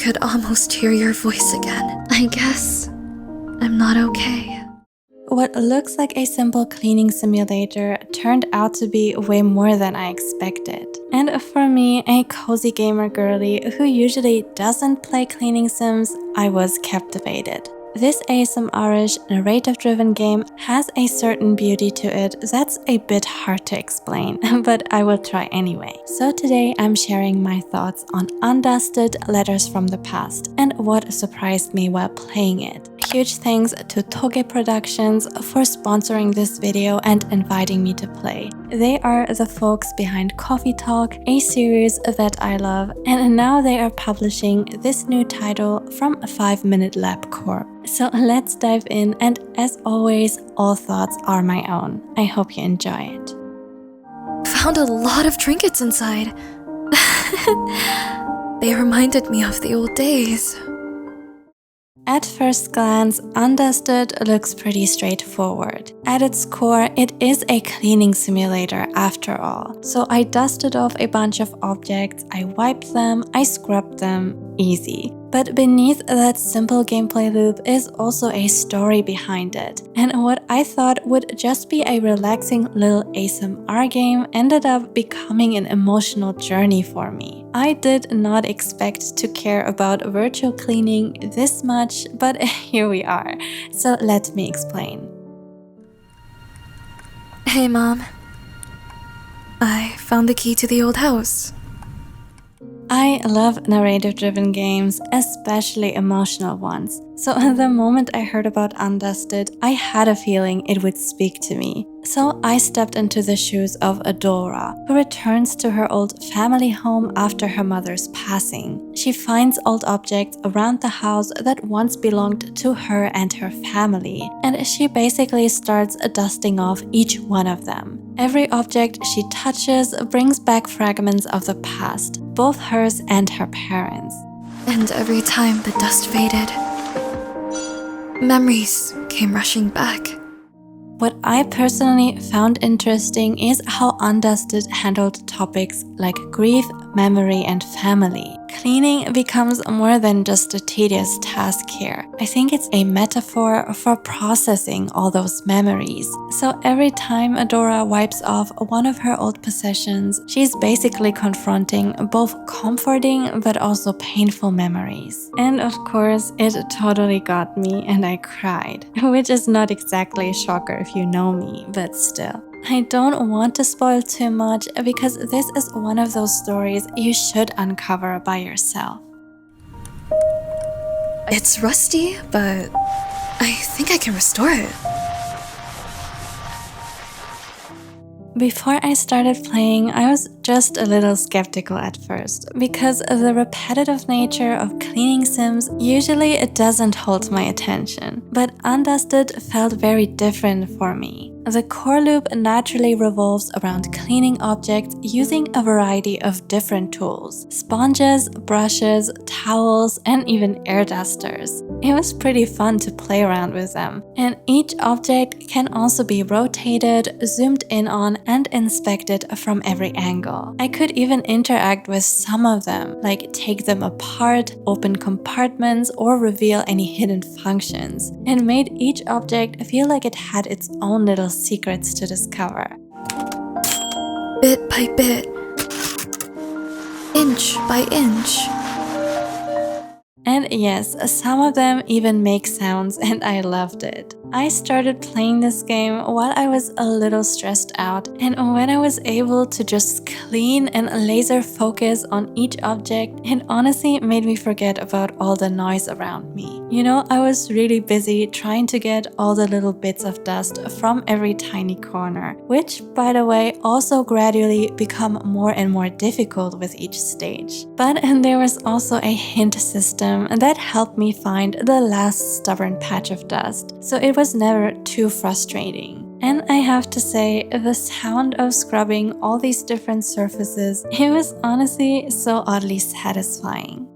could almost hear your voice again. I guess I'm not okay. What looks like a simple cleaning simulator turned out to be way more than I expected. And for me, a cozy gamer girly who usually doesn't play cleaning sims, I was captivated. This ASMR-ish narrative-driven game has a certain beauty to it that's a bit hard to explain, but I will try anyway. So today I'm sharing my thoughts on Undusted Letters from the Past and what surprised me while playing it. Huge thanks to Toge Productions for sponsoring this video and inviting me to play. They are the folks behind Coffee Talk, a series that I love, and now they are publishing this new title from 5 Minute Lab Corp. So let's dive in, and as always, all thoughts are my own. I hope you enjoy it. Found a lot of trinkets inside. They reminded me of the old days. At first glance, Undusted looks pretty straightforward. At its core, it is a cleaning simulator after all. So I dusted off a bunch of objects, I wiped them, I scrubbed them, easy. But beneath that simple gameplay loop is also a story behind it. And what I thought would just be a relaxing little ASMR game ended up becoming an emotional journey for me. I did not expect to care about virtual cleaning this much, but here we are. So let me explain. Hey, Mom. I found the key to the old house. I love narrative-driven games, especially emotional ones. So the moment I heard about Undusted, I had a feeling it would speak to me. So I stepped into the shoes of Adora, who returns to her old family home after her mother's passing. She finds old objects around the house that once belonged to her and her family, and she basically starts dusting off each one of them. Every object she touches brings back fragments of the past, both hers and her parents. And every time the dust faded, memories came rushing back. What I personally found interesting is how Undusted handled topics like grief, memory, and family. Cleaning becomes more than just a tedious task here. I think it's a metaphor for processing all those memories. So every time Adora wipes off one of her old possessions, she's basically confronting both comforting but also painful memories. And of course, it totally got me and I cried, which is not exactly a shocker if you know me, but still. I don't want to spoil too much because this is one of those stories you should uncover by yourself. It's rusty, but I think I can restore it. Before I started playing, I was just a little skeptical at first, because the repetitive nature of cleaning sims usually it doesn't hold my attention. But Undusted felt very different for me. The core loop naturally revolves around cleaning objects using a variety of different tools: sponges, brushes, towels, and even air dusters. It was pretty fun to play around with them, and each object can also be rotated, zoomed in on, and inspected from every angle. I could even interact with some of them, like take them apart, open compartments, or reveal any hidden functions, and made each object feel like it had its own little secrets to discover. Bit by bit, inch by inch. And yes, some of them even make sounds, and I loved it. I started playing this game while I was a little stressed out, and when I was able to just clean and laser focus on each object, it honestly made me forget about all the noise around me. You know, I was really busy trying to get all the little bits of dust from every tiny corner, which, by the way, also gradually become more and more difficult with each stage. But there was also a hint system that helped me find the last stubborn patch of dust, so it was never too frustrating. And I have to say, the sound of scrubbing all these different surfaces, it was honestly so oddly satisfying.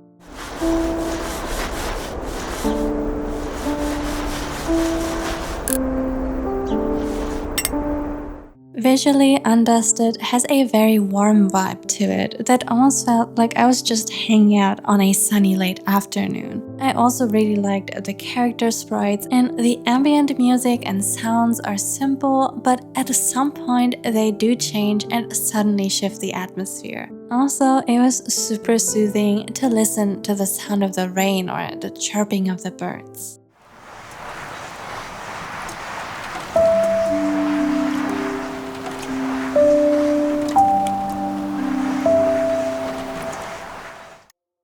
Visually, Undusted has a very warm vibe to it that almost felt like I was just hanging out on a sunny late afternoon. I also really liked the character sprites, and the ambient music and sounds are simple, but at some point they do change and suddenly shift the atmosphere. Also, it was super soothing to listen to the sound of the rain or the chirping of the birds.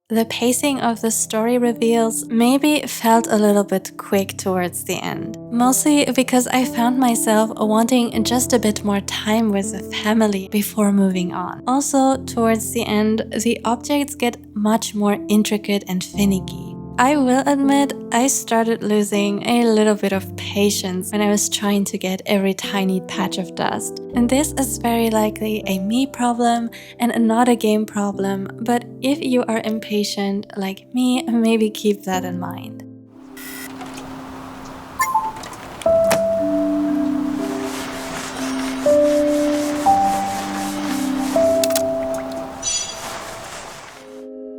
The pacing of the story reveals maybe felt a little bit quick towards the end. Mostly because I found myself wanting just a bit more time with the family before moving on. Also, towards the end, the objects get much more intricate and finicky. I will admit, I started losing a little bit of patience when I was trying to get every tiny patch of dust. And this is very likely a me problem and not a game problem, but if you are impatient like me, maybe keep that in mind.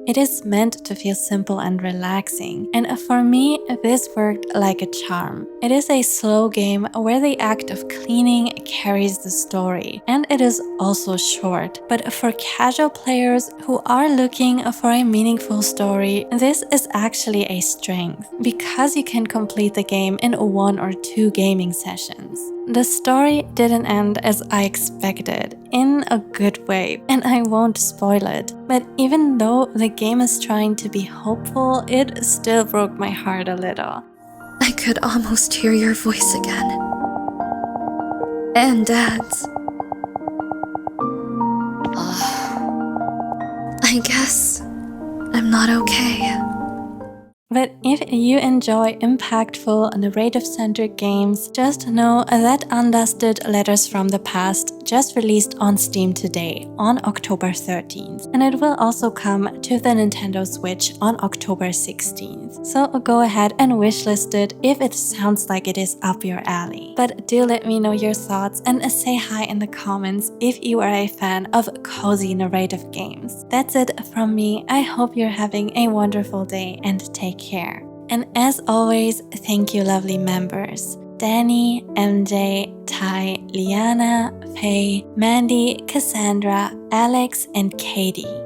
It is meant to feel simple and relaxing, and for me, this worked like a charm. It is a slow game where the act of cleaning carries the story, and it is also short. But for casual players who are looking for a meaningful story, this is actually a strength, because you can complete the game in 1 or 2 gaming sessions. The story didn't end as I expected, in a good way, and I won't spoil it. But even though the game is trying to be hopeful, it still broke my heart a little. I could almost hear your voice again. And Dad's. I guess I'm not okay. But if you enjoy impactful, narrative-centered games, just know that Undusted Letters from the Past just released on Steam today, on October 13th. And it will also come to the Nintendo Switch on October 16th. So go ahead and wishlist it if it sounds like it is up your alley. But do let me know your thoughts and say hi in the comments if you are a fan of cozy narrative games. That's it from me. I hope you're having a wonderful day and take care. And as always, thank you lovely members. Danny, MJ, Ty, Liana, Faye, Mandy, Cassandra, Alex, and Katie.